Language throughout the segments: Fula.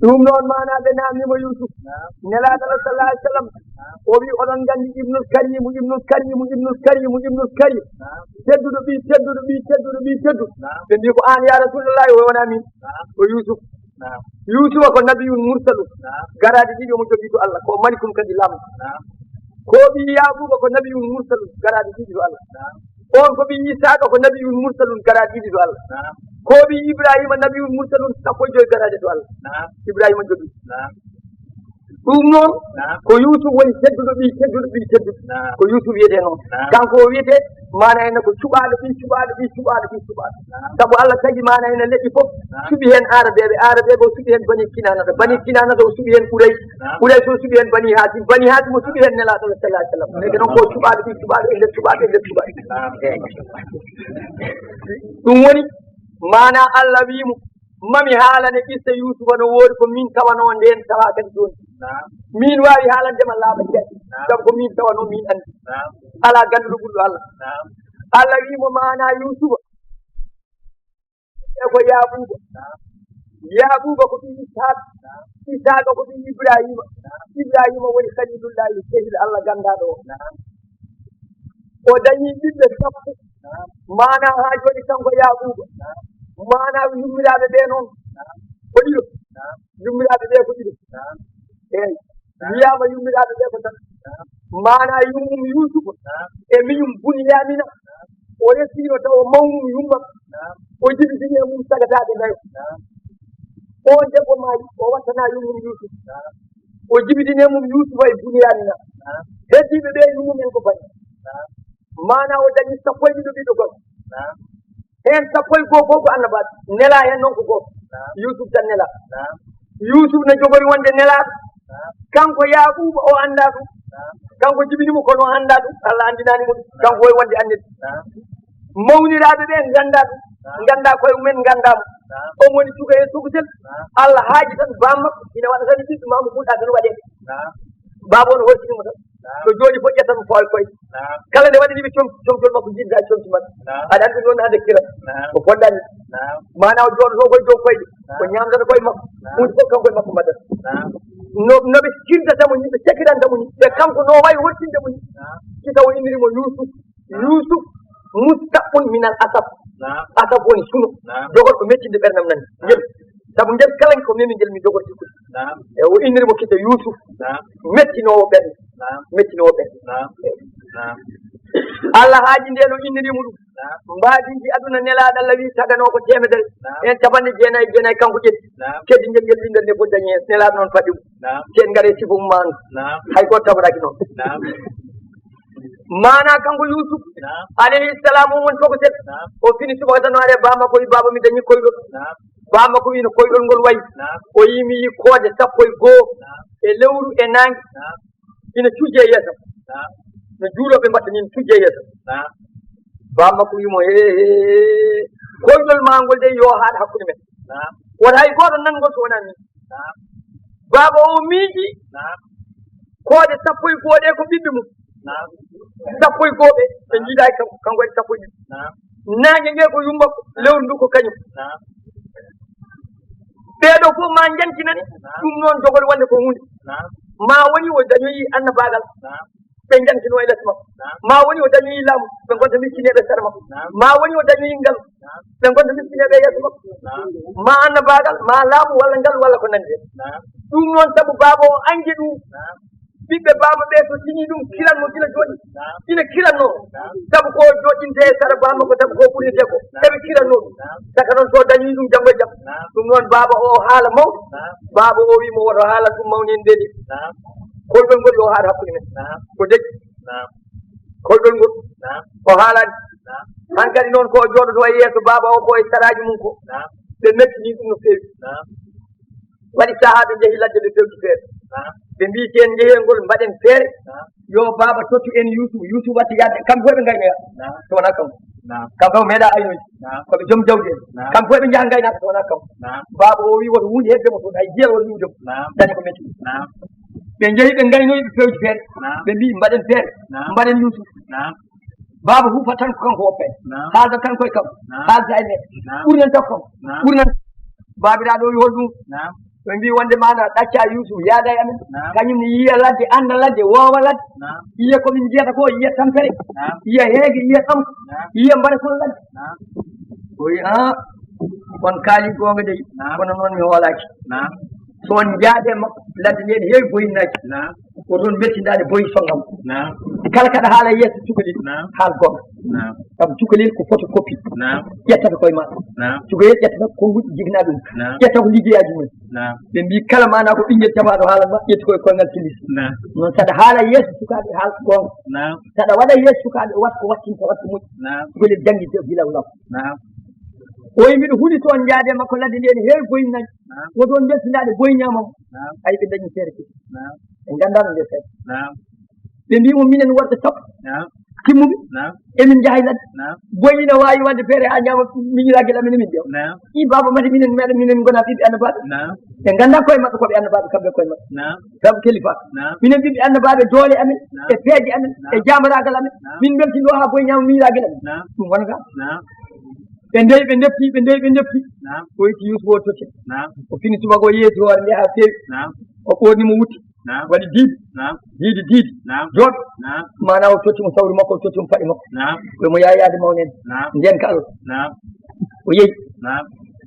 ɗum noon manaɓe namnimo Yusuf nelaɗo Allah sallallahu alaihi wasallam o wi oɗon gandi ibnul karim tedduɗo ɓi tedduɗo ɓe mbi ko an ya rasulullah o wona min o Yusufa ko nabiyun mursalun garade ɗiɗi omo jogui to Allah ko malikum kadi lamɗo ko ɓi Yaquba ko nabiyun mursalun garade ɗiɗi to Allah on ko ɓi Isaka ko nabiyun mursalun garade ɗiɗi to Allah ko ɓi Ibrahima nabiyun mursalun sappo e joyi garade to Allah Ibrahima jogui ɗum noon ko Yusuf woni tedduɗo ɓi ko Yusuf wiyete noon kanko o wiyete mana ene ko cuɓaɗo ɓi sabu Allah tagi mana ene leƴƴi fof suɓi hen arabeɓe o suɓi hen bani kinanata o suɓi hen ɓuray so suɓi hen bani hasim o suɓi hen nelaɗo sallallahu alaihi wasallam eke noon ko cuɓaɗo ɓi e nder cuɓaɗo ɗum woni mana Allah wimo mami haalane ƴissa Yusufa no woori ko min tawano nden tawa kadi joni min wawi haalandema laaɓa ceɗɗe sabu ko min tawano min andi ala ganduɗo ɓurɗo Allah wimo mana Yusufa e ko Yaquba ko ɓi Isaka ko ɓi Ibrahima woni khalilullahi sehil Allah gandaɗo o dañi ɓiɓɓe sappo mana ha joni kanko Yaquba mana yummiraɓe ɓe noon ko ɗiɗo yummiraɓe ɓe ko ɗiɗo eyi wiyama yummiraɓe ɓe ko tan mana yummum Yusufa e miyum Bunyamina o resino taw mawmum yumma o jibitini e mum sagataɓe nayo on debbo maayi o wattana yummum Yusuf o jibitini e mum Yusufa e Bunyamina heddiɓe ɓe yummumen ko bani mana o dañi sappo e ɗiɗo ɓiɗɗo goto hen sappo e goho fof ko annabaɓe nela hen noon ko goto Yusuf tan nela Yusuf ne jogori wonde nelaɗo kanko Yaquba o anda ɗum kanko jibinimo kono anda ɗum Allah andinanimo ɗum kanko woy wonde annede mawniraɓe ɓe ganda ɗum ganda koye mumen gandamo on woni cuka e sukusel Allah haaji tan bammakko ina waɗa tan ɓiɗɗo mamo ɓuuɗa tan waɗe baba on holtinimo tan so jooɗi fof ƴettata fawi koye kala nde waɗaniɓe comtol makko jidda comti makko aɗa andi noon hande kira ko fondani mana o jooɗoto koye dow koyɗe ko ñamdata koye makko hunde fof kanko e makko mbaddata noɓe cirdatamo ni ɓe cekirantamo ni ɓe kanko no wawi hottindemo ni si taw innirimo Yusuf mustaɓɓun minal asaf woni suno jogol ko mettinde ɓernam nani ngel sabu ngel kala ko memi ngel mi jogol sikkude e o innirimo kito Yusuf mettinowo ɓernde Allah haaji nde no innirimo ɗum mbaadiji aduna nelaɗo Allah wi tagano ko temedere en capanɗe jeenayyi kanko ƴetti keddi ngel windal nde fof dañi hen nelaɗo noon faɗi sen gaare sifu mum hay goto tabaraki noon mana kanko Yusuf alayhi salam o woni fogo sel o fini subaka tan are bamma ko wi baba mi dañi koyɗol bamma ko wino koyɗol ngol wayi o yimi yi koode sappo e goho e lewru e nangue ina cujje e yeesam no juuloɓe mbaɗta ni cujje e yeesam bamma ko wimo koyɗol ma ngol de yo haaɗa hakkude men wota hay goto nangol so wona min baba o miiji koode sappo e goho ɗe ko ɓiɓɓe mum sappo e goho ɓe ɓe jiiɗa kanko waɗi sappo e ɗiɗi nangue ngue ko yummako lewru ndu ko kañum ɓeeɗo fof ma jantinani ɗum noon jogori wonde ko hunde ma woni o dañoyi annabagal ɓe jantino e less makko ma woni o dañoyi laamu ɓe gonta miskineɓe sara makko ma woni o dañoyi ngal ɓe gonta miskineɓe yeeso makko ma annabagal ma laamu walla ngal walla ko nandi ɗum noon saabu baba o angi ɗum ɓiɓɓe baba ɓe so tini ɗum kiranmo gila joni ina kiranno sabu ko joɗɗinte e sara bamma ko sabu ko ɓurirte ko eɓe kiranno ɗum saka noon so dañi ɗum janggo e jaam ɗum noon baba o haala mawɗo baba o wimo woto haala ɗum mawni en ndeɗi koyɗol ngol yo haata hakkude men ko deƴƴi koyɗol ngol o haalani hankkadi noon ko jooɗoto e yeeso baba o ko e saraji mum ko ɓe mettini ɗum no feewi waɗi saaha ɓe jeehi ladde ɓe fewti feere ɓe mbi ten jeyelngol mbaɗen feere yo baba tottu en Yusuf watti yadde kamɓe fof ɓe gaynoya so wona kanko kamɓe o meeɗa aynoji koɓe joom jawdi en kamɓe fof ɓe jaha gaynaka so wona kanko baba o wi woto hunde heddemo toon hay jiyal woto wiwdemo dañi ko metti ɓe jeehi ɓe gaynoyi ɓe fewji feere ɓe mbi mbaɗen feere mbaɗen Yusuf baba huufa tan ko kanko woppe haalda tan koye kanko haalda e men ɓurnen taw kanko ɓurnen babiraɗo wi holɗum ɓe mbi wonde mana ɗacca Yusuf yaada e amen kañum ne yiya ladde anda ladde wowa ladde yiya komin jiyata ko yiya tampere yiya heege yiya ɗamko yiya mbaɗa kon ladde o wi on kaali gonga dey kono noon mi hoolaki so on jaaɓe makko ladde nde ne heewi boyinnaji ko toon bettindade boyi songam kala kaɗa haala yeeso cukalel haal gonga sabu cukalel ko photocopie ƴettata koye maɗa cukalel ƴettata konnguɗi jigna ɗum ƴetta ko liggeyaji mumen ɓe mbi kala mana ko ɓinguel tabaɗo haalat ma ƴetti koye koyngal tilis noon saɗa haala yeeso sukaɓe haal gonga saɗa waɗa yeeso sukaɓe wat ko wattinta watta moƴƴi cukalel jangginte gilaw law o wi mbiɗo huuli toon jaade makko ladde nde ne heewi boyinaji ko toon beltindade boyiñamamo ay ɓe dañi feere kii ɓe gandano nde feere ɓe mbimo minen worɓe sappo timmuɓe emin jaahay ladde boyi ne wawi wadde feere ha ñama miñiraguel amen emin ƴeewa i baba mati minen meɗen minen gona ɓiɓɓe annabaɓe ɓe ganda koye maɓɓe koɓe annabaɓe kamɓe koye maɓɓe sabu kelifa minen ɓiɓɓe annabaɓe doole amen e peeje amen e jamaragal amen min beltino ha boyi ñama miñiraguel amen ɗum wonata ɓe ndeyi ɓe ndefti o yitti Yusuf o totte o fini tubako yeesi hoore nde ha feewi o ɓornimo wutti waɗi diidi jooɗo mana o tottimo sawri makko o tottimo paɗe makko koyemo yayade mawnede nden ka alon o yeeyi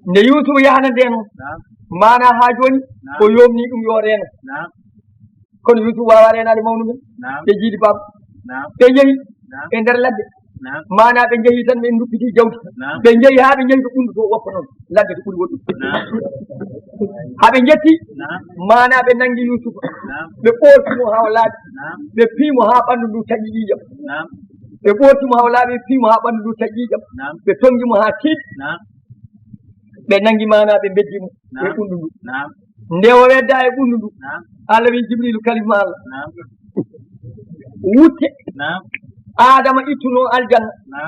nde Yusuf yahana nde noon mana ha joni o yomni ɗum yo reeno kono Yusuf wawa renade mawnumen ɓe jiidi baba ɓe yeehi e nder ladde mana ɓe jeehi tan ɓe duppiti jawdi ɓe jeehi ha ɓe jeehi to ɓundu to woppa noon ladde to ɓuuri woɗɗude haɓe jetti mana ɓe nangi Yusufa ɓe ɓootimo ha o laaɓi ɓe piimo ha ɓanndu ndu taƴi ƴiƴam ɓe ɓootimo ha o laaɓi ɓe piimo ha ɓanndu ndu taƴi ƴiƴam ɓe tongimo ha tiiɗi ɓe nangi mana ɓe beddimo e ɓundu ndu nde o wedda e ɓundu ndu Allah wi Jibrilu kalima Allah wutte Adama ittuno aljanna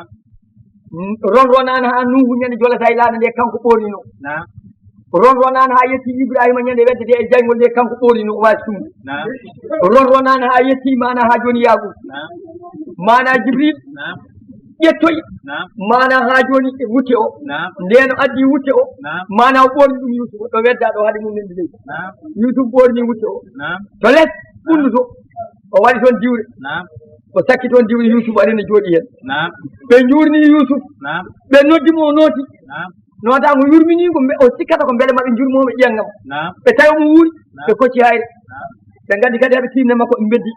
ronronani ha Nuhu ñande jolata e laaɗa nde kanko ɓornino ronronani ha yetti Ibrahima ñande weddete e jayngol nde kanko ɓornino o wawi sumde ronronani ha yetti mana ha joni Yaaqub mana Jibril ƴettoyi mana ha joni e wutte o ndeno addi wutte o mana o ɓorni ɗum Yusuf ɗo wedda ɗo haade mum nende leydi Yusuf ɓorni wutte o to less ɓundu to o waɗi toon diwre o sakki toon diwre Yusuf arina jooɗi hen ɓe jurni Yusuf ɓe noddimo o nooti notamo yurmini ko o sikkata ko beele maɓe jurmomo ƴiyangam ɓe tawi mo wuuri ɓe kocci hayre ɓe gandi kadi haɓe tinne makko ɓe beddi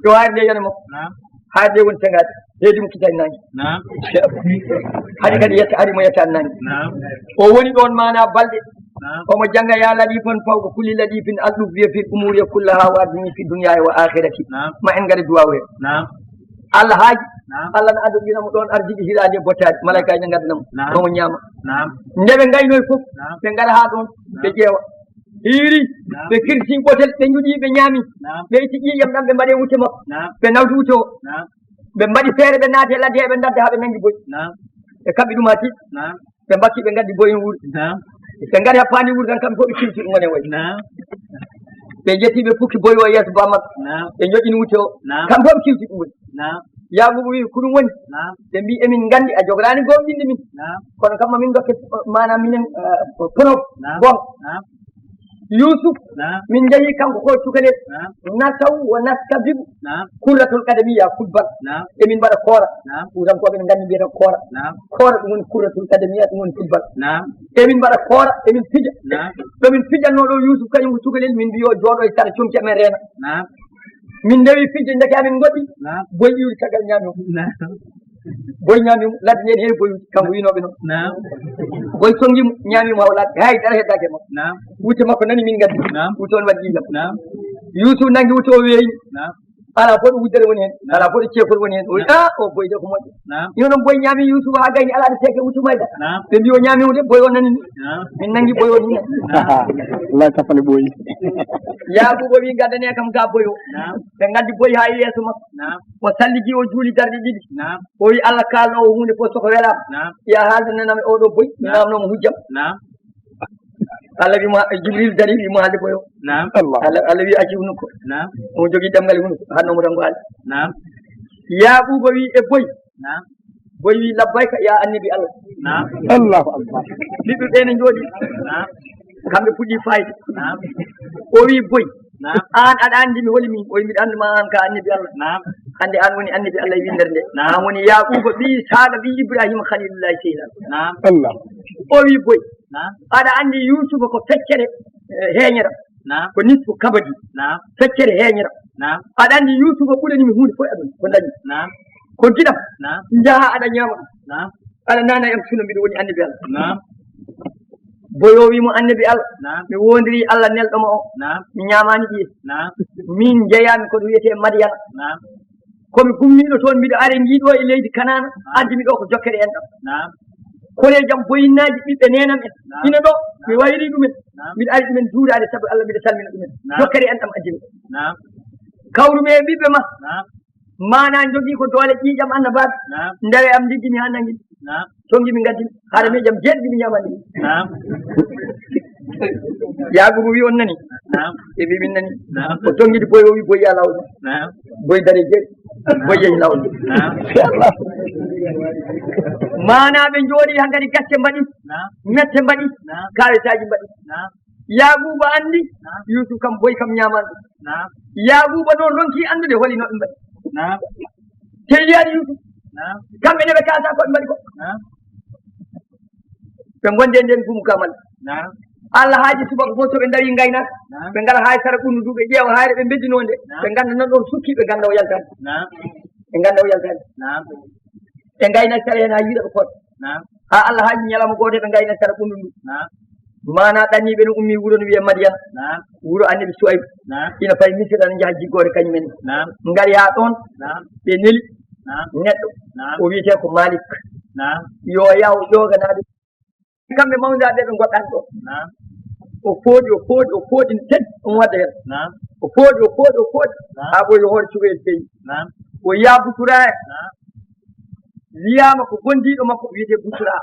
yo hayre nde yone makko hayre nde woni tengade heedi mo kitani nangue haɗi kadi yetta ari mo yettani nangue o woni ɗon mana balɗe omo jangga ya laɗifan fawko kulli laɗifin alɗuf wiya fi umuri kullaha wa adni fi dunya wa akhirati ma en gari duwaw he Allah haaji Allah no addoɗinamo ɗon arjiɗi hiɗade bottade malaikaji ne gaddanamo omo ñaama nde ɓe gaynoy fof ɓe gara ha ɗon ɓe ƴeewa hiiri ɓe kirti ɓotel ɓe juuɗi ɓe ñaami ɓe itti ƴiƴam ɗam ɓe mbaɗe wutte makko ɓe nawdi wutte o ɓe mbaɗi feere ɓe naati e ladde he ɓe dadda ha ɓe nangi boyi ɓe kaɓɓi ɗum ha tiiɗ ɓe mbakki ɓe gaddi boyi wuuri ɓe ngari ha paandi wuuri tan kamɓe fof ɓe kirti ɗum woni wayi ɓe jetti ɓe pukki boyi o yeeso ba makko ɓe joƴƴini wutte o kamɓe fof ɓe kirti ɗum woni Yaqubu wi ko ɗum woni ɓe mbi emin gandi a jogorani gomɗinde min kono kam mamin dokke mana minen prof gonga Yusuf min jeehi kanko ko cukalel nasaw wa naskabibu kurratul kadamiya football emin mbaɗa koora utankoɓe ne gandi mbiyata koora ɗum woni kurratul kadamiya ɗum woni football emin mbaɗa koora emin pija ɗomin pijanno ɗo Yusuf kañum ko cukalel min mbi yo jooɗo e sara comci amen reena min ndewi fijde ndeke amin goɗɗi boyi iwri caggal ñaami o boyi ñaamimo ladde nde heewi boyi kanko winoɓe noon boyi songgimo ñaamimo haw ladde hay dara heddake makko wutte makko nani min gaddi wutte on waɗi ƴiƴam Yusuf nangi wutte o weeyi ala foɗo wuddere woni hen ala foɗo ceekol woni hen o wi o boyi de ko moƴƴo ino noon boyi ñaami Yusuf ha gayni alaɗa seeke wutte mayda ɓe mbi o ñaamimo de boyi o nani ni min nangi boyi o ni Allah kafane boyi Yaquba wi gaddane kam ga boyi o ɓe gaddi boyi ha yeeso makko o salligi o juuli darde ɗiɗi o wi Allah kalnowo hunde fof soko welama ya haaldananami oɗo boyi mi namnomo hujjam Allah wima Jibril dari wimo haalde boyo Allah wi acci hunuko omo jogui ɗemgal hunuko hannomo tan ko haalde Yaquba wi e boyi boyi wi labbayka ya annabi Allah Allahu akbar ɓiɓɓe ɓe ne jooɗi kamɓe puɗɗi fayde o wi boy an aɗa andi mi holi min o wi mbiɗa anduma an ka annabi Allah hande an woni annabi Allah e windere nde an woni Yaquba ɓi Saɗa ɓi Ibrahima khalilullahi seydan Allah o wi boy aɗa andi Yusufa ko feccere heeñera ko nisfu kabadi feccere heeñera aɗa andi Yusufa ɓuranimi hunde fof aduna ko dañi ko giɗam jaaha aɗa ñaama ɗum aɗa nana em suno mbiɗa woni annabi Allah boyo wimo annabi Allah mi wondiri Allah nelɗoma o mi ñamani ɓiye min jeeyami koɗo wiyete Madiana komi gummiɗo toon mbiɗo are jiiɗo e leydi Kanana addimi ɗo ko jokkere en ɗam koleejam boyinnaji ɓiɓɓe nenam en ina ɗo mi wayri ɗumen mbiɗa ari ɗumen juurade saabu Allah mbiɗa salmina ɗumen jokkere en ɗam addimi kawrume e ɓiɓɓe ma mana jogii ko doole ƴiiƴam annabaɓe ndewe am liggimi ha nangi tongimi gaddimi haɗa miijam jeeɗiɗimi ñamani Yagubu wi on nani e wi min nani o tongidi boy o wi boy ya lawol boy dari jeeɗi boy yehi lawol manaɓe jooɗi ha gari gacce mbaɗi mette mbaɗi kawetaji mbaɗi Yaguba andi Yusuf kam boy kam ñaman ɗum Yaguba noon ronki andude holi no ɓe mbaɗi teyiyaɗi Yusuf kamɓe ne ɓe kalata koɓe mbaɗi ko ɓe gonde nden gumu kamal Allah haaji subaka fof soɓe dawi gaynaka ɓe ngara hay sara ɓunnudu ɓe ƴeewa hayre ɓe beddinode ɓe ganda nan ɗon sukki ɓe ganda o yaltani ɓe ganda o yaltani ɓe gayna sara hen ha yiiɗa ɓe koota ha Allah haaji ñalawma goto ɓe gayna sara ɓundu ndu mana ɗanniɓe no ummi wuuro no wiye Madiana wuuro annabi Suwayb ina fayi Misra ne jaaha jiggore kañumen ngari ha ɗon ɓe neli neɗɗo o wiyete ko Malik yo yaw ƴoganaɓe kamɓe mawdaɓe ɓe goɗɗani ɗo o fooɗi no teddi on wadda hen o fooɗi ha ɓoyi hoore cuɓoyel peyi o yiya Busura wiyama ko gondiɗo makko wiyete Busura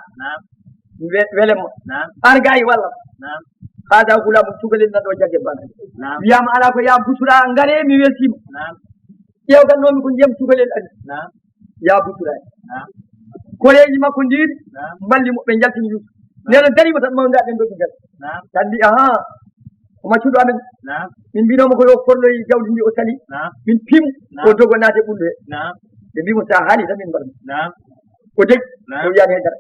welemo an gayi wallam haada gulamu cukalel nan ɗo jagge bana wiyama ala ko ya Busura ngare mi weltima ƴewgannomi ko ndiyam cukalel adi ya Busura koleji makko ndiiri mballi mo ɓe jaltini Yusuf neno darima tan mawdaɓe dogi gal tan mbi aha ko maccuɗo amen min mbinomo ko yo forloyi jawdi ndi o sali min pimu o dogo naate ɓulɗo he ɓe mbimo sa haali tan min mbaɗa o deg o wiyani haydara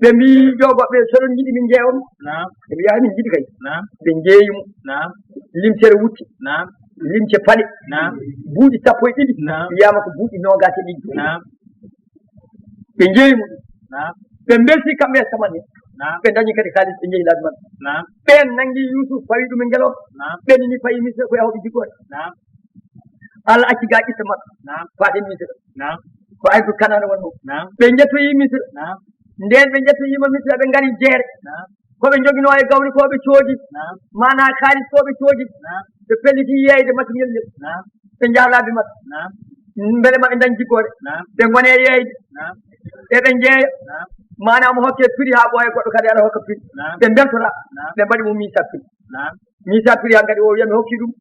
ɓe mbi jogoɓe soɗon jiɗi min jeewon ɓe mbiya min jiɗi kay ɓe jeeyimo limcere wutti limce paɗe buuɗi sappo e ɗiɗi wiyama ko buuɗi nogas e ɗiɗi ɓe jeeyimo ɓe belti kamɓe e saman he ɓe dañi kadi halis ɓe jeehi laabi maɓɓe ɓen nangi Yusuf fawi ɗum e ngeloo ɓen ni fayi Misra ko yahoɓe jiggore Allah acci ga ƴitta maɓɓe faaten Misra ko aydu Kanana wonmo ɓe jettoyi Misra nden ɓe jettoyima Misra ɓe ngari jeere koɓe jogino e gawri koɓe coodi mana halis koɓe coodi ɓe pelliti yeyde matuñel ngel ɓe jaha laabi maɓɓe beele maɓe dañi jiggore ɓe gone yeyde eɓe jeeya mana mo hokke prix ha ɓooya goɗɗo kadi aɗa hokka prix ɓe beltora ɓe mbaɗi mo misa prix misa prix han kadi o wiya mi hokki ɗum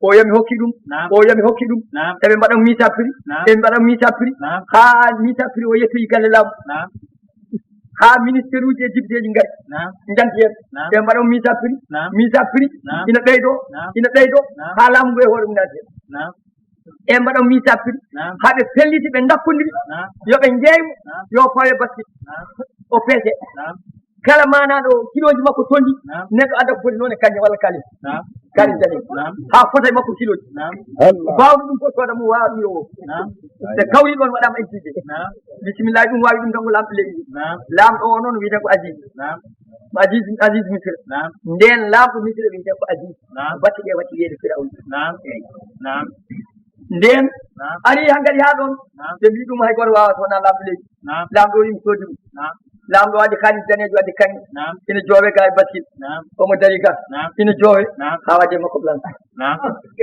o wiya mi hokki ɗum o wiya mi hokki ɗum eɓe mbaɗa mo misa prix eɓe mbaɗa mo misa prix ha misa prix o yettoyi galle laamu ha ministére uji e député ji ngari janti hen ɓe mbaɗa mo misa prix ina ɓeydo ha laamu ngu e hoore mum naati hen e mbaɗa mo misa prix haɓe pelliti ɓe dakkodiri yoɓe jeeymo yo fawe baskit o peese kala manaɗo kiloji makko tondi neɗɗo adda foti noon e kañƴe walla kalis dane ha fota e makko kiloji bawɗo ɗum fof soda mum wawa ɗum yo o ɓe kawri ɗon waɗama exigé bisimillahi ɗum wawi ɗum tan ko lamɗo leydi lamɗo o noon wiyete ko Aziz Misra nden lamɗo Misra wiyete ko Aziz batte ɗe watti wiyede Firawna nden ari hankkadi ha ɗon ɓe mbi ɗum hay goto wawata wona lamɗo leydi lamɗo o yimi soodi ɗum lamɗo wadde kalis danejo wadde kanŋe ina joowe ga e baskil omo dari ga ina joowe ha wadde makko plan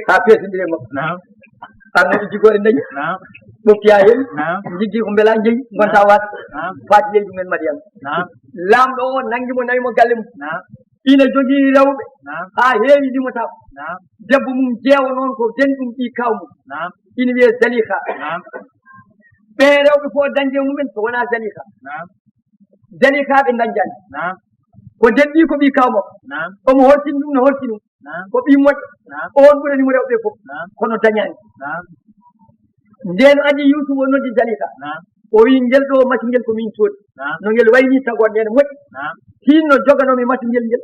ha peesodire makko arnoɗo jigore dañi ɓoftiya heewi jiggi ko beela jeeyi gonta wat faati leydi mumen Madiana lamɗo o nanguimo nawimo galle mum ina jogii rewɓe ha heewi limotako debbo mum jeewa noon ko den ɗum ɗi kawmum ina wiye Zaliha ɓe rewɓe fof dañde mumen so wona Zaliha ɓe dañjani ko denɗi ko ɓi kawmo omo hortini ɗum no hortini ko ɓi moƴƴo on ɓuranimo rewɓe fof kono dañani nden adi Yusuf o noddi Zalika o wi ngel ɗo mati ngel ko min soodi no ngel wayni tagorde nde moƴƴi tinno joganomi mati ngel ngel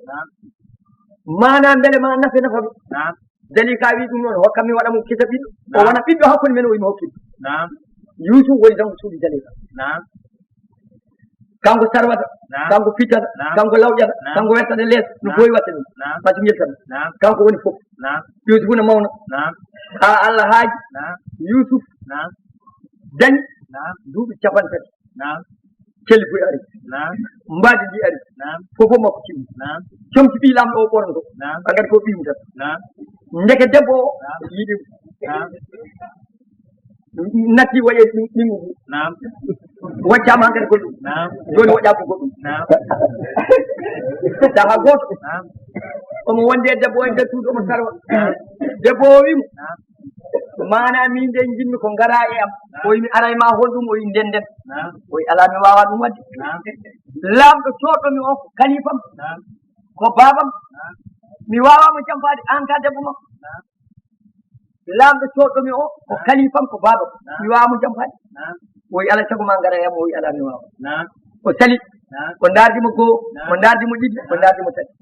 mana beele ma nafe nafaɓe Zalika wi ɗum noon hokkami waɗa mo kisa ɓiɗɗo o wona ɓiɗɗo hakkude men o wimi hokkimo Yusuf woni tan ko suuɗi Zalika kanko sarwata kanko fitata kanko lawƴata kanko wettata lees no boyi watta ɗum mati ngel tan kanko woni fof Yusuf no mawno ha Allah haaji Yusuf dañi duuɓi 50 kelboy ari mbaadi ndi ari fofof makko timmi comti ɓi lamɗo o ɓorno ko agati ko ɓimu tan ndeke debbo o yiɗimo natti waye ɗingu waccama hankadi ko ɗum joni waɗa ko goɗɗum saaha goto omo wonde debbo o e nder suudu omo sarwa debbo o wimo mana min de jinmi ko ngara e am o yimi ara e ma holɗum o yi ndenden o yi ala mi wawa ɗum wadde lamɗo coɗɗomi o ko kalifam ko babam mi wawamo jampade an ka debbo makko lamɗo coɗɗomi o ko kalifam ko babam mi wawamo jampade o yi ala sago ma ngara e am o yi ala mi wawa o sali ko dardimo goo ko dardimo ɗiɗi ko dardimo tati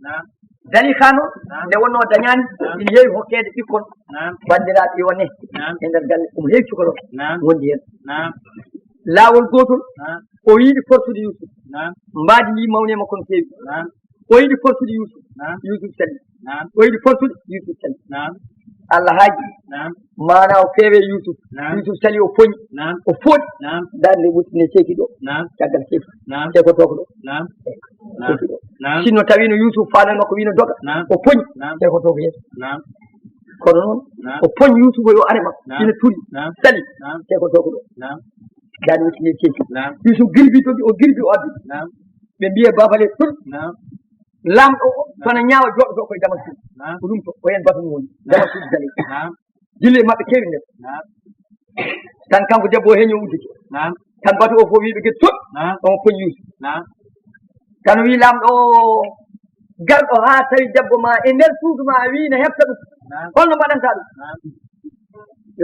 Zalika noon nde wonno dañani ina heewi hokkede ɓikkon bandiraɓe wonne e nder galle omo heewi cukalo wondi hen laawol gotol o yiiɗi fortude Yusuf mbaadi ndi mawni makko no feewi o yiiɗi fortude Yusuf Yusuf sali o yiiɗi fortude Yusuf sali Allah haaji mana o feewe Yusuf Yusuf sali o foñi o fooɗi darde wurtine ceeki ɗo caggal ceeki ceekotoko ɗo ceeki ɗo sinno tawi no Yusuf fanan makko wino doga o foñi ceekotoko yeeso kono noon o foñi Yusuf yo are makko ina turi sali ceekotoko ɗo darde wurtine ceeki Yusuf girbi togi o girbi o addi ɓe mbiye babale tul lamɗo o sona ñaawa joɗoto koye Damaskus ko ɗum to o hen batum woni Damaskus dali jille maɓɓe kewi nder tan kanko debbo o heño uddike tan batu o fof wiɓe gueɗe tot on foñi Yusuf tan wi lamɗo o garɗo ha tawi debbo ma e nder suudu ma wi ne hefta ɗum holno mbaɗanta ɗum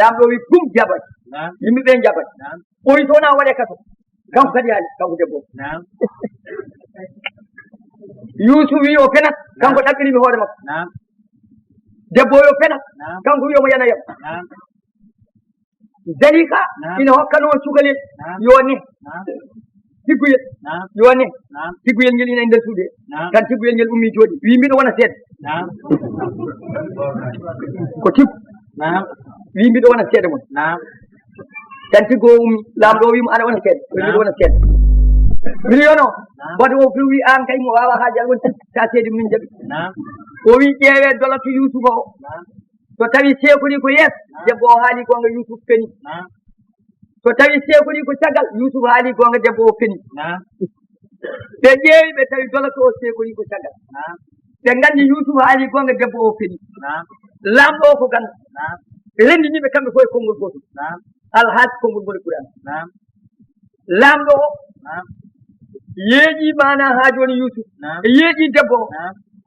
lamɗo wi gum jabat yimɓeɓe jabat o wi so wona waɗe kaso kanko kadi haali kanko debbo Yusuf wi o fenat kanko ɗaɓɓirimi hoore makko debbo o yo fenat kanko wi omo yana yam Zalika ina hokkano cukalel yo ne tigguyel yo ne tigguyel ngel ina e nder suude tan tigguyel ngel ummi jooɗi wi mbiɗo wona seeɗa ko tiggu wi mbiɗo wona seeɗa mon tan tiggo o ummi lamɗo o wimo aɗa wona seeɗa wi mbiɗo wona seeɗa million o wadde o fi wi an kay mo wawa haajal won ta seedi min jaɓi o wi ƴeewe dolatu Yusuf o so tawi sekoli ko yees debbo o haali gonga Yusuf feni so tawi sekoli ko caggal Yusuf haali gonga debbo o feni ɓe ƴeewi ɓe tawi dolatu o sekoli ko caggal ɓe gandi Yusuf haali gonga debbo o feni lamɗo o ko ganda ɓe rendiniɓe kamɓe fof e konngol gotol alhaji konngol ngol Qur'an lamɗo o yeeƴi mana ha joni Yusuf yeeƴi debbo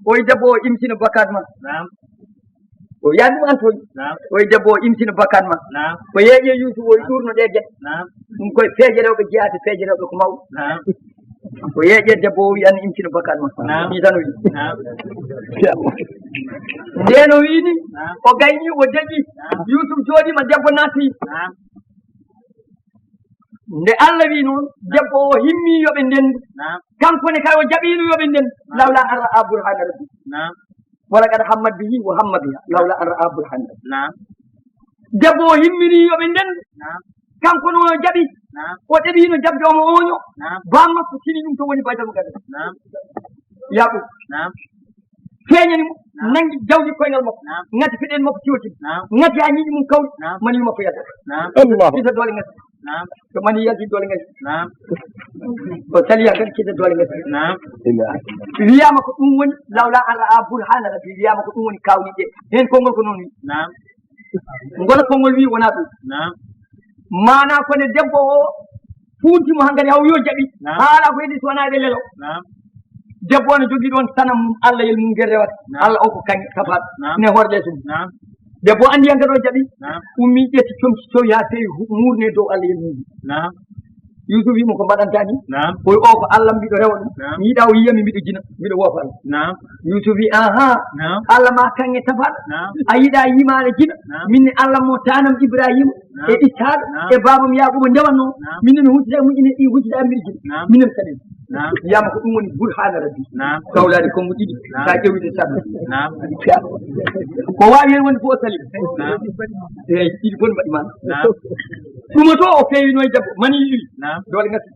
o yi debbo o imtina bakkat ma o yaadi ɗum an toon o yi debbo o imtina bakkat ma o yeeƴe Yusuf o yi ɗurno ɗe gueɗe ɗum koye feeje rewɓe jeyate feeje rewɓe ko mawɗo o yeeƴe debbo o wi an imtina bakkat ma ni tan o wi nden o wiini o gayni o deƴƴi Yusuf jooɗima debbo naati nde Allah wi noon debbo o himmi yoɓe ndendu kanko ne kay o jaɓino yoɓe ndendu lawla an ra'a burhana rabbi wala kad hammat bihi wa hamma biha lawla an ra'a burhana rabbi debbo o himmini yoɓe ndendu kanko no jaɓi o ɗeɓino jabde omo oño bam makko tini ɗum to woni baydal mo gada yaɓu feeñani mo nangi jawdi koyngal makko ngati feɗen makko tiwti ngati ha ñiɗi mum kawri mani makko yadda kita doole ngati to mani yalti doole ngati o saliya kadi kita doole ngati wiyama ko ɗum woni lawla an ra'a burhana rabbi wiyama ko ɗum woni kawniɗe hen konngol ko noon wi ngola konngol wi wona ɗum mana kone debbo o funtimo hankkadi haw yo jaɓi haala ko heɗi so wona ɓe lelo debbo ne jogii ɗon sanam mum Allah yel mum ngel rewata Allah o ko kañƴe kafaɗo ne horde sum debbo andi yanka ɗo jaɓi ummi ƴetti comci cowi ha fewi murne dow Allah yel mum Yusuf wimo ko mbaɗantani koye o ko Allah mbiɗo rewa ɗum mi yiɗa o yiyami mbiɗo jina mbiɗo woofa Allah Yusuf wi Allah ma kanŋe tafaɗo a yiɗa yimade jina minne Allah mo tanam Ibrahima e Ishaqa e babam Yaquba ndewanno minne mi huccita muƴine ɗi huccita mbiɗo jina minen kaɗen wiyama ko ɗum woni burhana rabbi gawlade kongo ɗiɗi sa ƴewide saɗa ko wawi hen woni fof o salim eyi ɗiɗi fof ne mbaɗi mana ɗuma to o fewinoye debbo mani iri dole gasi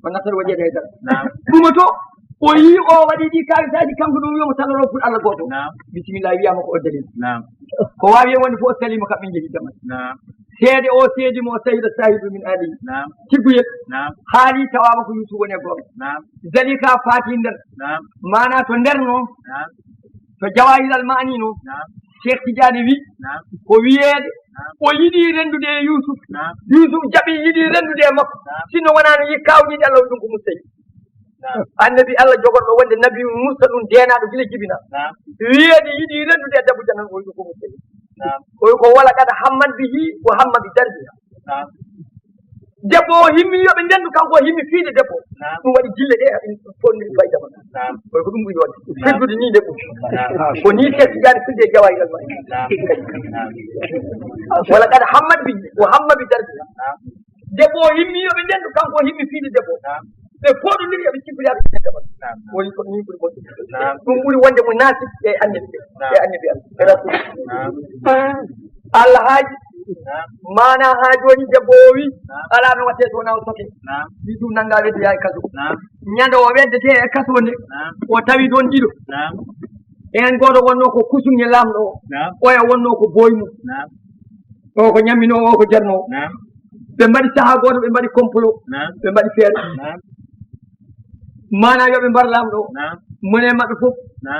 ko nattata waɗi e dara ɗuma to o yi o waɗi ɗi kalisaji kanko ɗum wiyamo taloro pour Allah goto bisimilla wiyama ko o dalil ko wawi hen woni fof o salima kamɓe jeehi jaman seede o seedimo o sahila sahibu min ali tigguyel haali tawama ko Yusuf woni e gonga zalika faati nder mana to nder noon to jawahilal mani noon Cheikh Tidiane wi ko wiyeede o yiɗi rendude e Yusuf jaɓi yiɗi rendude e makko sinno wonano yi kawniɗe Allah ɗum ko mustayi annabi Allah jogorɗo wonde nabi musta ɗum denaɗo gila jibina wiyeede yiɗi rendude e Dabou Dianan o ɗum ko mustayi koy ko wala kada hamman bihi wa hamma bi darbiha debbo o himmi yoɓe ndendu kanko o himmi fiide debbo ɗum waɗi jille ɗe fonniri fayda ma koy ko ɗum ɓuri wadde firdude ni debbo ko ni setti jani firde e jawahilal ma wala kada hammat bihi wa hamma bi darbiha debbo o himmi yoɓe ndendu kanko o himmi fiide debbo ɓe foɗodiri yoɓe cippiriyaɓe debbo woni ko ni ɓuri moƴƴude ɗum ɓuri wonde mo naati e annabi Allah Allah haaji mana ha joni debbo o wi ala no watte so wona o soke wi ɗum nanga weddoya e kaso ñande o weddete e kaso nde o tawi toon ɗiɗo en goto wonno ko kusuŋe lamɗo o oya wonno ko boymu o ko ñamminowo o ko jarnowo ɓe mbaɗi saaha goto ɓe mbaɗi complot ɓe mbaɗi feere mana yoɓe mbar lamɗo o mone maɓɓe fof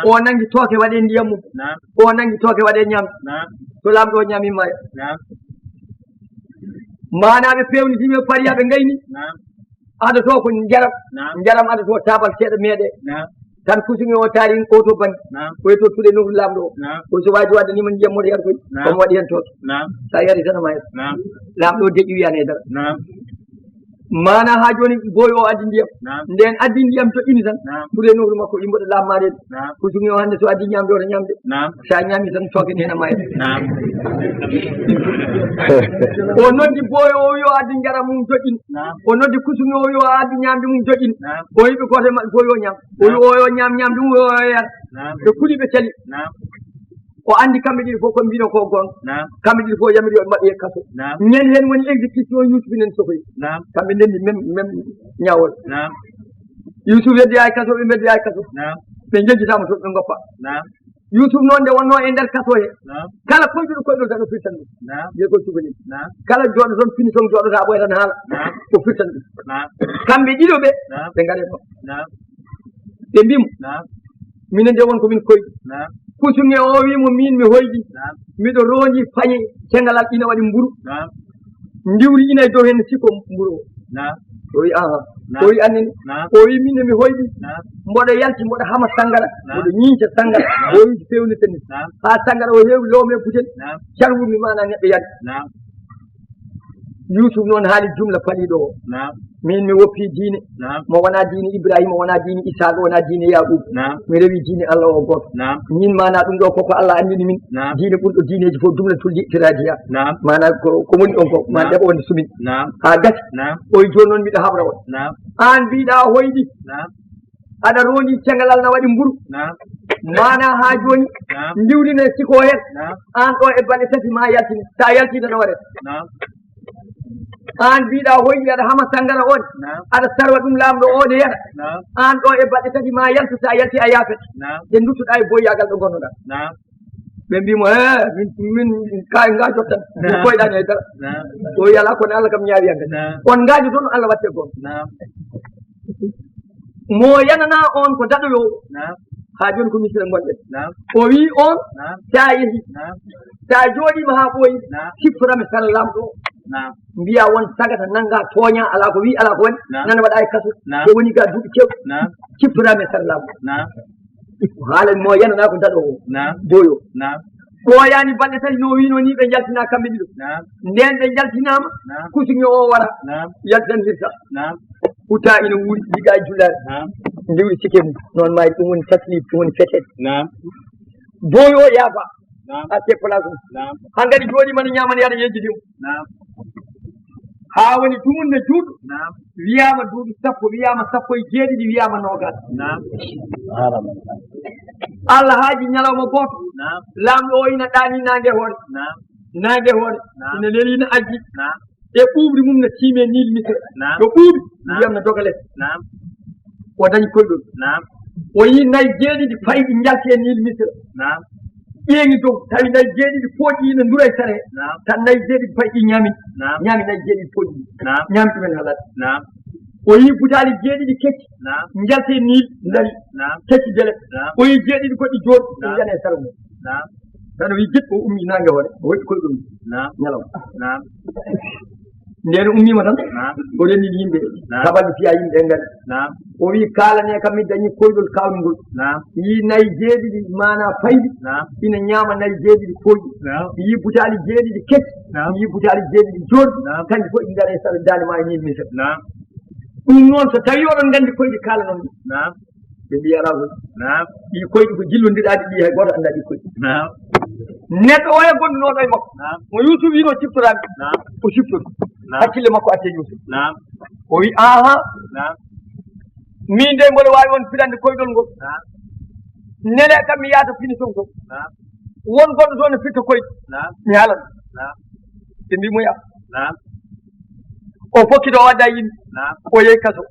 o nangi tooke waɗe ndiyam mum o nangi tooke waɗe ñamde so lamɗo o ñamima mana ɓe pewnitime pariya ɓe gayni aɗa to ko jaram aɗa to tabal seeɗa meeɗe tan kusuŋe o taari oto banggue koye to tuɗe nofru lamɗo o so waji waddanima ndiyam moto yar koy komo waɗi hen tooke sa yari tan ma lamɗo o deƴƴi wiyane e dara mana ha joni boy o addi ndiyam nden addi ndiyam to ini tan ɓuure nofru makko yimɓoɗo lammade kusuŋe o hande so addi ñamde oto ñamde sa ñami tan tooken hen ma o noddi boy o yo addi jaram mum joƴƴin o noddi kusuŋe o yo addi ñamde mum joƴƴin o yiɓe goto maɓɓe boy o ñam o yo ñam ñamde mum o yar ɓe kuɗi ɓe cali o andi kamɓe ɗiɗi fof ko mbino ko gonga kamɓe ɗiɗi fof yamiri yoɓe mbaɗi e kaso ñande hen woni exécution Yusuf nen sohoyi kamɓe ndendi même ñawol Yusuf weddoya e kaso ɓe beddoya e kaso ɓe jejjitama toon ɓe goppa Yusuf noon nde wonno e nder kaso he kala koyɗuɗo koyɗol tan o firtan ɗum jeegol cubalel kala jooɗo toon finition jooɗota ɓoya tan haala o firtan ɗum kamɓe ɗiɗo ɓe gaare ɗo ɓe mbimo minen nde won komin koyɗi kusuŋe o wimo min mi hoyɗi miɗo rondi pañe cengalal ina waɗi mburu ndiwri ina e dow hen sikko mburu o wi o wi annene o wi minne mi hoyɗi mboɗo yalti mboɗo hama sangara mboɗo ñiica sangara o wi fewnita ni ha sangara o heewi loome butel carwumi mana neɗɗo yalti Yusuf noon haali jumla paliɗo o min mi woppi diine mo wona diine Ibrahima wona diine Isaqa wona diine Yaqub mi rewi diine Allah o goto min mana ɗum ɗo koko Allah andini min diine ɓurɗo diineji fof jumlatul li'tiradiya mana ko woni ɗon ko ma ɗeɓo wonde sumin ha gati oye joni noon mbiɗo habra on an mbiɗa hoyɗi aɗa rondi cengalal na waɗi mburu mana ha joni ndiwrine siko hen an ɗo e balɗe tati ma yaltini sa yaltina no waɗete an mbiɗa hoyɗi aɗa hama sangara on aɗa sarwa ɗum lamɗo o ne yara an ɗo e balɗe tati ma yalta sa yalti a yaafete nde duttoɗa e boyyagal ɗo gonnoɗa ɓe mbimo min kay gajo tan koyɗani e dara o yala kono Allah kam ñaawi yagga on gajo toon Allah watte goon mo yanana on ko daɗoyowo ha joni ko misira gonɗen o wi on sa yeehi sa jooɗima ha ɓooyi siftorami kala lamɗo mbiya won sagata nanga tooña ala ko wi ala ko woni nana waɗa e kaso ko woni ga duuɓi kew ciftorami sallamu haalan mo yanana ko daɗo o boyo ɓooyani balɗe tati no wino ni ɓe jaltina kamɓe ɗiɗo nden ɓe jaltinama kusuŋe o wara yaltanirta huta ina wuuri yiga e jullare ndiwri sike mum noon mayi ɗum woni taslib ɗum woni fetede boyo o yaafa a te place mum hankkadi jooɗi mana ñamana yaɗa yejjidi mum ha woni dumunde juuɗo wiyama duuɓi sappo wiyama sappo e jeeɗiɗi wiyama nogas Allah haaji ñalawma gooto laamɗo o ina ɗaani nangue hoore ina lelina ajji e ɓuuɓri mum no tiime nil misre yo ɓuuɓi wiyam no doga less o dañi koyɗol o yi nayi jeeɗiɗi payɗi jalti e nil misre ƴeeŋi dow tawi nayi jeeɗiɗi pooƴi ina ndura e sare tan nayi jeeɗiɗi payɗi ñaami nayi jeeɗiɗi pooƴi ñaami ɗumen halat o yi butaali jeeɗiɗi kecci jalte nil dari kecci bele o yi jeeɗiɗi goɗɗi jooɗi ɗum yana e sara mum tan wi jiɗɗo o ummi nangue hoore o waɗi koye ɗum ñalawma nden ummima tan o renndini yimɓe sabalɓe fiya yimɓe ɓe ngari o wi kalane kam mi dañi koyɗol kawnugol yi nayi jeeɗiɗi mana payɗi ina ñaama nayi jeeɗiɗi pooƴi yi butaali jeeɗiɗi kecci yi butaali jeeɗiɗi jooɗi kanƴi fof ɗi ngara e sara dande ma e nil misre ɗum noon so tawi oɗon nganndi koyɗi kaala noon ɓe mbiya ala hoy ɗi koyɗi ko jillodiɗaɗi ɗi hay goto annda ɗi koyɗi neɗɗo oya gonɗunoɗo e makko mo Yousuf wino ciftorami o ciftori hakkille makko atte Yousuf o wi aha min de mboɗo wawi won filande koyɗol ngol nele kam mi yaata finition to won goɗɗo toon no firta koyɗi mi haalan ɓe mbimo ya o fokkito o wadda yimɓe o yehi kaso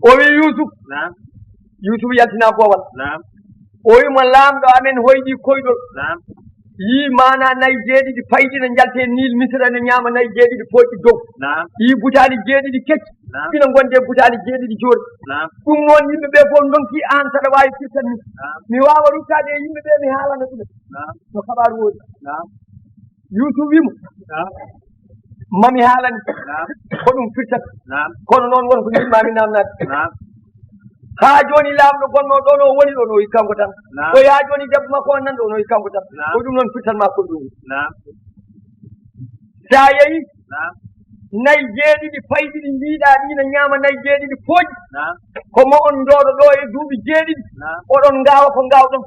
o wi Yousuf yaltina boowal o wimo laamɗo amen hoyɗi koyɗol yi mana nayi jeeɗiɗi payɗi no jalte nil misra no ñaama nayi jeeɗiɗi pooƴƴi dow yi butaali jeeɗiɗi kecci ina gonde butaali jeeɗiɗi jooɗi ɗum noon yimɓe ɓe fof donki an saɗa wawi firtan mi wawa ruttade e yimɓe ɓe mi haalana ɗumen no kabaru woodi Yousuf wimo mami haalani ko ɗum firtata kono noon wonko yimɓami namnade haa jooni laamɗo gonno ɗon o woni ɗon o wi kanko tan o yaa jooni debbo makko on nan ɗon o wi kanko tan ko ɗum noon firtanma ko ɗum sa yehi nayi jeeɗiɗi payɗiɗi mbiɗa ɗi no ñaama nayi jeeɗiɗi pooƴi komo on jooɗo ɗo e duuɓi jeeɗiɗi oɗon ngaawa ko ngawɗon